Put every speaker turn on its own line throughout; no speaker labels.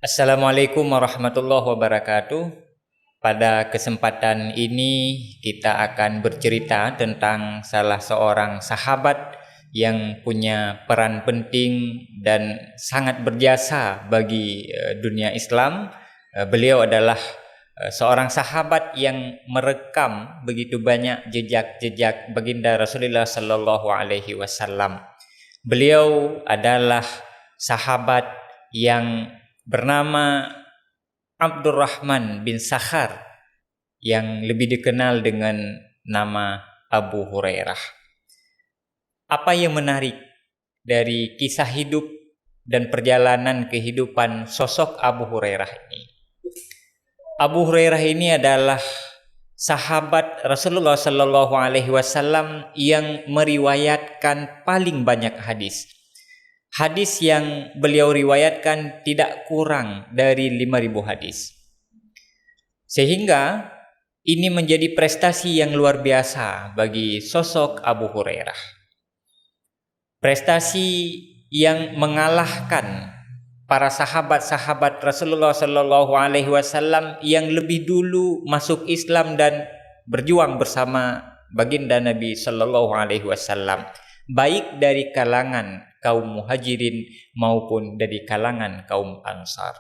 Assalamualaikum warahmatullahi wabarakatuh. Pada kesempatan ini kita akan bercerita tentang salah seorang sahabat yang punya peran penting dan sangat berjasa bagi dunia Islam. Beliau adalah seorang sahabat yang merekam begitu banyak jejak-jejak baginda Rasulullah Sallallahu Alaihi Wasallam. Beliau adalah sahabat yang bernama Abdurrahman bin Sakhar yang lebih dikenal dengan nama Abu Hurairah. Apa yang menarik dari kisah hidup dan perjalanan kehidupan sosok Abu Hurairah ini? Abu Hurairah ini adalah sahabat Rasulullah Sallallahu Alaihi Wasallam yang meriwayatkan paling banyak hadis. Hadis yang beliau riwayatkan tidak kurang dari 5.000 hadis. Sehingga ini menjadi prestasi yang luar biasa bagi sosok Abu Hurairah. Prestasi yang mengalahkan para sahabat-sahabat Rasulullah Sallallahu Alaihi Wasallam yang lebih dulu masuk Islam dan berjuang bersama baginda Nabi Sallallahu Alaihi Wasallam, baik dari kalangan kaum muhajirin maupun dari kalangan kaum ansar.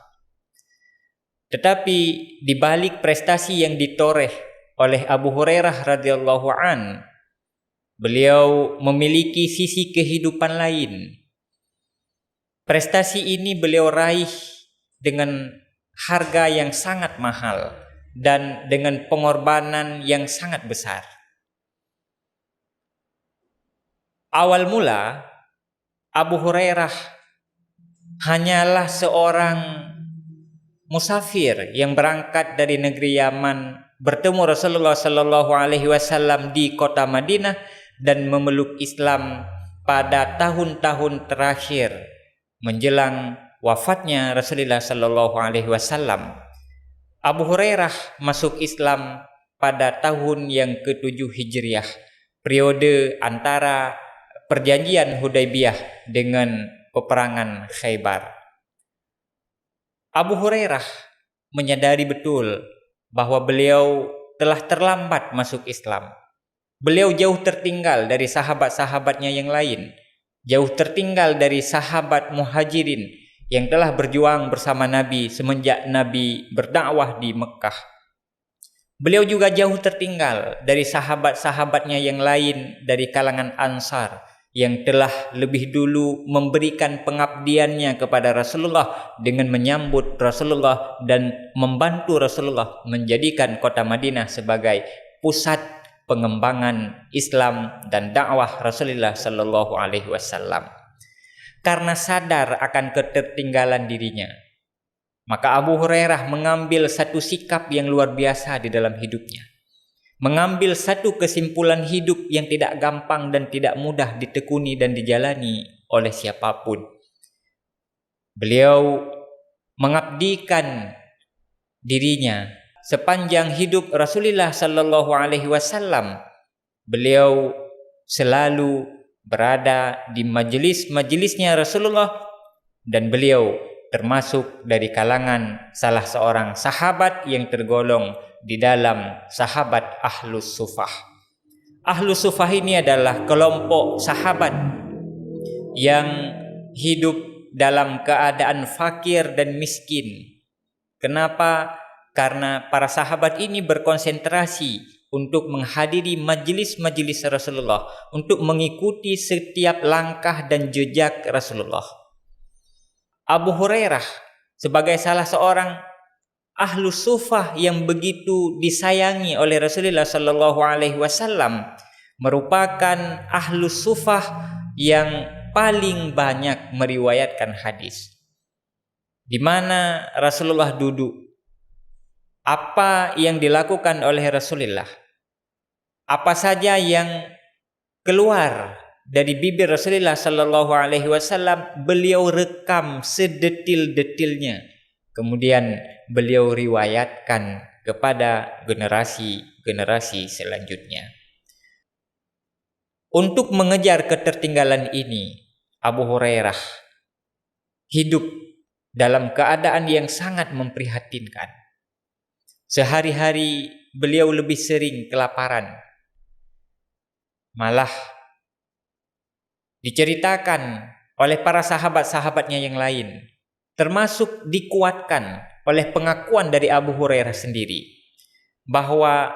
Tetapi di balik prestasi yang ditoreh oleh Abu Hurairah radhiyallahu an, beliau memiliki sisi kehidupan lain. Prestasi ini beliau raih dengan harga yang sangat mahal dan dengan pengorbanan yang sangat besar. Awal mula Abu Hurairah hanyalah seorang musafir yang berangkat dari negeri Yaman, bertemu Rasulullah Sallallahu Alaihi Wasallam di kota Madinah dan memeluk Islam pada tahun-tahun terakhir menjelang wafatnya Rasulullah Sallallahu Alaihi Wasallam. Abu Hurairah masuk Islam pada tahun yang ke-7 Hijriah, periode antara perjanjian Hudaybiyah dengan peperangan Khaybar. Abu Hurairah menyadari betul bahwa beliau telah terlambat masuk Islam. Beliau jauh tertinggal dari sahabat-sahabatnya yang lain, jauh tertinggal dari sahabat muhajirin yang telah berjuang bersama Nabi semenjak Nabi berdakwah di Mekah. Beliau juga jauh tertinggal dari sahabat-sahabatnya yang lain dari kalangan Ansar yang telah lebih dulu memberikan pengabdiannya kepada Rasulullah dengan menyambut Rasulullah dan membantu Rasulullah menjadikan kota Madinah sebagai pusat pengembangan Islam dan dakwah Rasulullah Sallallahu Alaihi Wasallam. Karena sadar akan ketertinggalan dirinya, maka Abu Hurairah mengambil satu sikap yang luar biasa di dalam hidupnya. Mengambil satu kesimpulan hidup yang tidak gampang dan tidak mudah ditekuni dan dijalani oleh siapapun. Beliau mengabdikan dirinya sepanjang hidup Rasulullah Sallallahu Alaihi Wasallam. Beliau selalu berada di majelis-majelisnya Rasulullah dan beliau termasuk dari kalangan salah seorang sahabat yang tergolong di dalam sahabat Ahlus Sufah. Ahlus Sufah ini adalah kelompok sahabat yang hidup dalam keadaan fakir dan miskin. Kenapa? Karena para sahabat ini berkonsentrasi untuk menghadiri majelis-majelis Rasulullah, untuk mengikuti setiap langkah dan jejak Rasulullah. Abu Hurairah sebagai salah seorang Ahlus Sufah yang begitu disayangi oleh Rasulullah Sallallahu Alaihi Wasallam merupakan Ahlus Sufah yang paling banyak meriwayatkan hadis. Di mana Rasulullah duduk, apa yang dilakukan oleh Rasulullah, apa saja yang keluar dari bibir Rasulullah Sallallahu Alaihi Wasallam, beliau rekam sedetil-detilnya. Kemudian beliau riwayatkan kepada generasi-generasi selanjutnya. Untuk mengejar ketertinggalan ini, Abu Hurairah hidup dalam keadaan yang sangat memprihatinkan. Sehari-hari beliau lebih sering kelaparan. Malah diceritakan oleh para sahabat-sahabatnya yang lain, termasuk dikuatkan oleh pengakuan dari Abu Hurairah sendiri, bahwa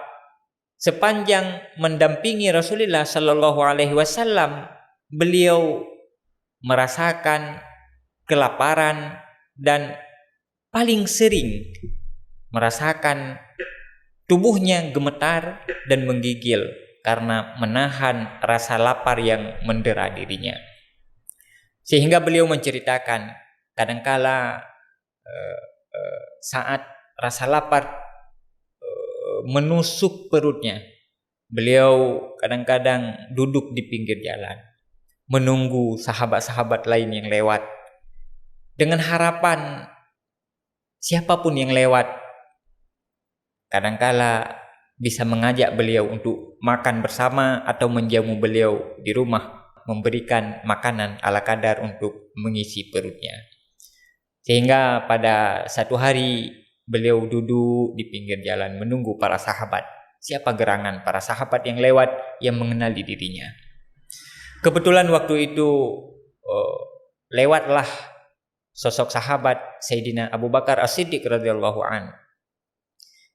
sepanjang mendampingi Rasulullah Shallallahu Alaihi Wasallam, beliau merasakan kelaparan dan paling sering merasakan tubuhnya gemetar dan menggigil karena menahan rasa lapar yang mendera dirinya. Sehingga beliau menceritakan, kadangkala saat rasa lapar menusuk perutnya, beliau kadang-kadang duduk di pinggir jalan menunggu sahabat-sahabat lain yang lewat, dengan harapan siapapun yang lewat kadangkala bisa mengajak beliau untuk makan bersama atau menjamu beliau di rumah, memberikan makanan ala kadar untuk mengisi perutnya. Sehingga pada satu hari beliau duduk di pinggir jalan menunggu para sahabat. Siapa gerangan para sahabat yang lewat yang mengenali dirinya. Kebetulan waktu itu lewatlah sosok sahabat Sayyidina Abu Bakar As-Siddiq radhiyallahu an.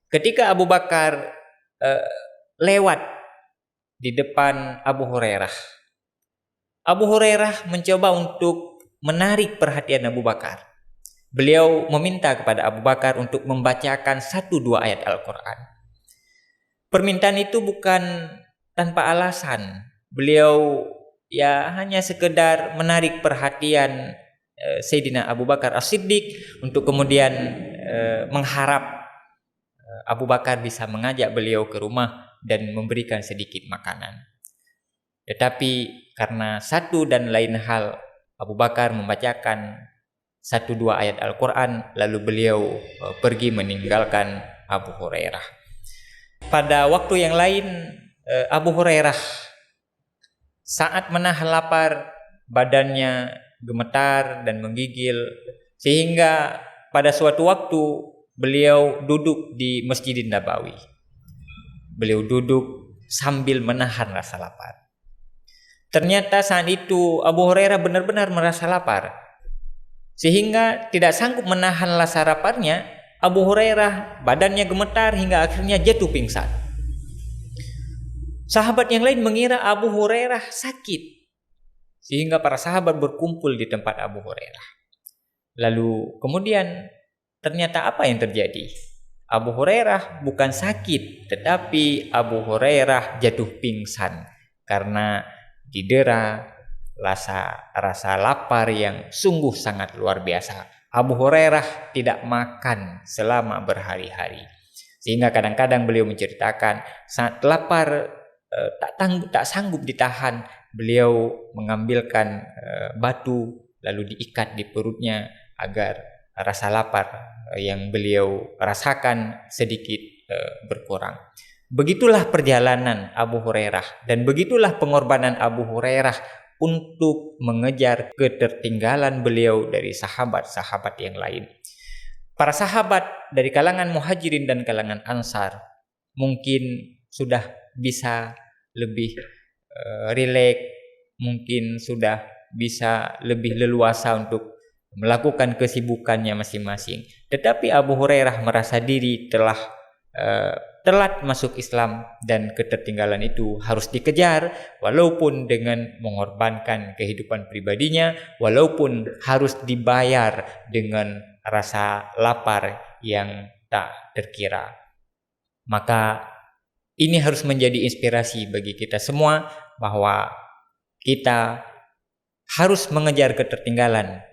Ketika Abu Bakar lewat di depan Abu Hurairah, Abu Hurairah mencoba untuk menarik perhatian Abu Bakar. Beliau meminta kepada Abu Bakar untuk membacakan 1-2 ayat Al-Quran. Permintaan itu bukan tanpa alasan. Beliau hanya sekedar menarik perhatian Sayyidina Abu Bakar As-Siddiq untuk kemudian mengharap Abu Bakar bisa mengajak beliau ke rumah dan memberikan sedikit makanan. Tetapi karena satu dan lain hal, Abu Bakar membacakan 1-2 ayat Al-Quran, lalu beliau pergi meninggalkan Abu Hurairah. Pada waktu yang lain, Abu Hurairah saat menahan lapar, badannya gemetar dan menggigil, sehingga pada suatu waktu beliau duduk di Masjidin Nabawi. Beliau duduk sambil menahan rasa lapar. Ternyata saat itu Abu Hurairah benar-benar merasa lapar, sehingga tidak sanggup menahan rasa laparnya. Abu Hurairah badannya gemetar hingga akhirnya jatuh pingsan. Sahabat yang lain mengira Abu Hurairah sakit, sehingga para sahabat berkumpul di tempat Abu Hurairah. Lalu kemudian ternyata apa yang terjadi? Abu Hurairah bukan sakit, tetapi Abu Hurairah jatuh pingsan karena didera rasa lapar yang sungguh sangat luar biasa. Abu Hurairah tidak makan selama berhari-hari, sehingga kadang-kadang beliau menceritakan saat lapar tak sanggup ditahan, beliau mengambilkan batu lalu diikat di perutnya agar rasa lapar yang beliau rasakan sedikit berkurang. Begitulah perjalanan Abu Hurairah, dan begitulah pengorbanan Abu Hurairah untuk mengejar ketertinggalan beliau dari sahabat-sahabat yang lain. Para sahabat dari kalangan Muhajirin dan kalangan Ansar mungkin sudah bisa lebih rileks, mungkin sudah bisa lebih leluasa untuk melakukan kesibukannya masing-masing. Tetapi Abu Hurairah merasa diri telah telat masuk Islam, dan ketertinggalan itu harus dikejar walaupun dengan mengorbankan kehidupan pribadinya, walaupun harus dibayar dengan rasa lapar yang tak terkira. Maka ini harus menjadi inspirasi bagi kita semua bahwa kita harus mengejar ketertinggalan.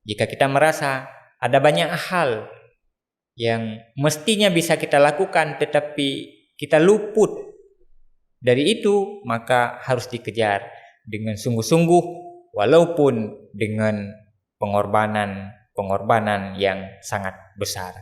Jika kita merasa ada banyak hal yang mestinya bisa kita lakukan tetapi kita luput dari itu, maka harus dikejar dengan sungguh-sungguh walaupun dengan pengorbanan yang sangat besar.